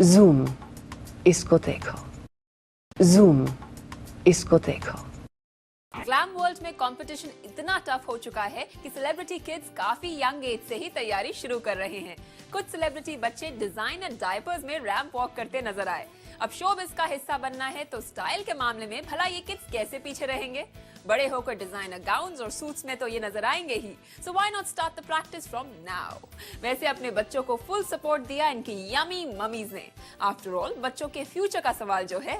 Zoom, इसको देखो, zoom, इसको देखो। ग्लैम वर्ल्ड में कंपटीशन इतना टफ हो चुका है कि सेलिब्रिटी किड्स काफी यंग एज से ही तैयारी शुरू कर रहे हैं। कुछ सेलिब्रिटी बच्चे डिजाइनर डायपर्स में रैंप वॉक करते नजर आए। अब शोबिज़ का हिस्सा बनना है तो स्टाइल के मामले में भला ये किड्स कैसे पीछे रहेंगे? बड़े होकर डिजाइनर गाउन्स और सूट्स में तो ये नजर आएंगे ही। So why not start the practice from now? वैसे अपने बच्चों को फुल सपोर्ट दिया इनकी यमी ममीज ने। आफ्टर ऑल बच्चों के फ्यूचर का सवाल जो है।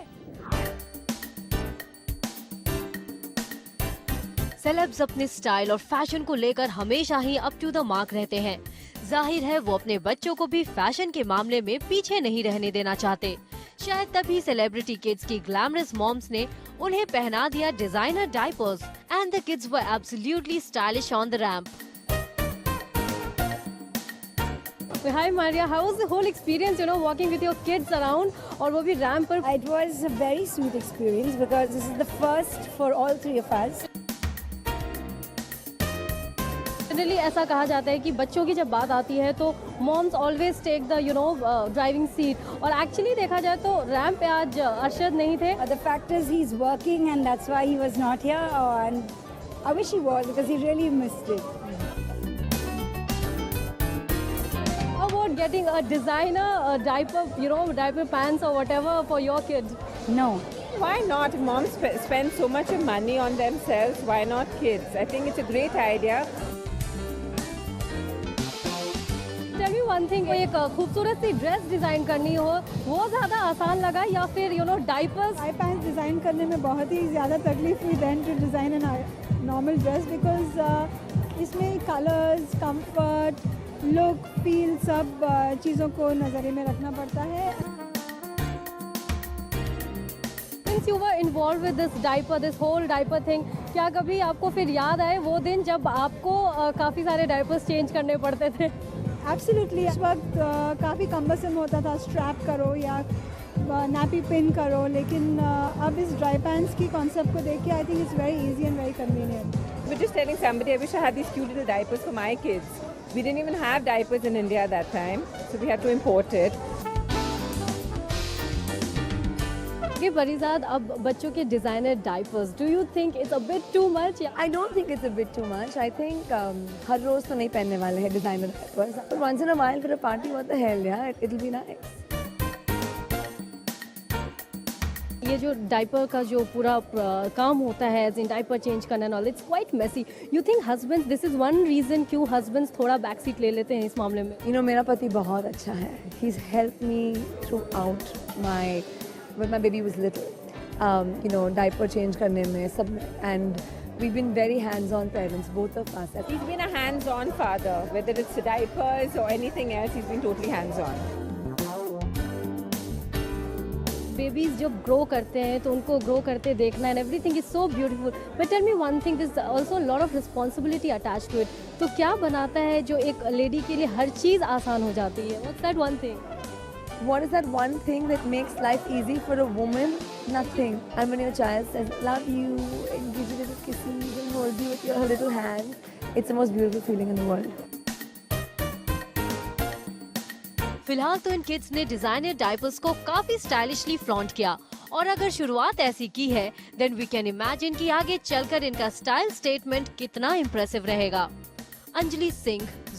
सेलेब्स अपने स्टाइल और फैशन को लेकर हमेशा ही अप टू द मार्क रहते हैं। जाहिर है वो अपने बच्चों को भी फैशन के मामले में पीछे नहीं रहने देना चाहते। शायद तभी सेलिब्रिटी किड्स की ग्लैमरस मॉम्स ने उन्हें पहना दिया designer diapers and the kids were absolutely stylish on the ramp. Hi Maria, how was the whole experience, walking with your kids around और वो भी रैंप पर? It was a very sweet experience because this is the first for all three of us. Generally ऐसा कहा जाता है कि बच्चों की जब बात आती है तो moms always take the driving seat, और एक्चुअली देखा जाए तो रैंप पे आज अरशद नहीं थे। The fact is he's working and that's why he was not here, and I wish he was because he really missed it. How about getting a designer diaper, diaper pants or whatever for your kids? No. Why not? Moms spend so much of money on themselves. Why not kids? I think it's a great idea. Tell me one thing, कोई एक खूबसूरत सी dress design करनी हो वो ज्यादा आसान लगा या फिर डाइपर्स? I पैंट्स डिज़ाइन करने में बहुत ही ज़्यादा तकलीफ हुई than to design a normal dress because इसमें कलर्स, कंफर्ट, लुक, फील सब चीज़ों को नज़र में रखना पड़ता है। Since you were involved with this whole diaper thing, क्या कभी आपको फिर याद आए वो दिन जब आपको काफ़ी सारे डायपर्स चेंज करने पड़ते थे? एब्सोल्युटली। उस वक्त काफ़ी कम्बसम होता था, स्ट्रैप करो या नैपी पिन करो, लेकिन अब इस ड्राई पैंट्स की कॉन्सेप्ट को देख के I think it's very easy and very convenient. We're just telling somebody, I wish I had these cute little diapers for my kids. We didn't even have diapers in India at that time, so we had to import it. कि परिजाद अब बच्चों के designer diapers, do you think it's a bit too much? I don't think it's a bit too much. I think हर रोज तो नहीं पहनने वाले हैं designer diapers, but once in a while for a party, what the hell, yeah, it'll be nice. ये जो diaper का जो पूरा काम होता है एज इन डाइपर चेंज करना and all, it's quite messy. You think husbands, this is one reason क्यों हस्बैंड्स थोड़ा बैक सीट ले लेते हैं इस मामले में? मेरा पति बहुत अच्छा है. He's helped me throughout when my baby was little. Diaper change करने में सब में, and we've been very hands-on parents, both of us. He's been a hands-on father, whether it's diapers or anything else, he's been totally hands-on. Babies जब grow करते हैं तो उनको grow करते देखना and everything is so beautiful, but tell me one thing, this also lot of responsibility attach to it. तो क्या बनाता है जो एक लेडी के लिए हर चीज़ आसान हो जाती है? What's that one thing? What is that one thing that makes life easy for a woman? Nothing. And when your child says, love you, and gives you little kisses and holds you with your little hand, it's the most beautiful feeling in the world. फिलहाल तो इन kids ने designer diapers को काफी stylishly flaunt किया, और अगर शुरुआत ऐसी की है देन वी कैन इमेजिन कि आगे चलकर इनका स्टाइल स्टेटमेंट कितना इम्प्रेसिव रहेगा। अंजलि सिंह,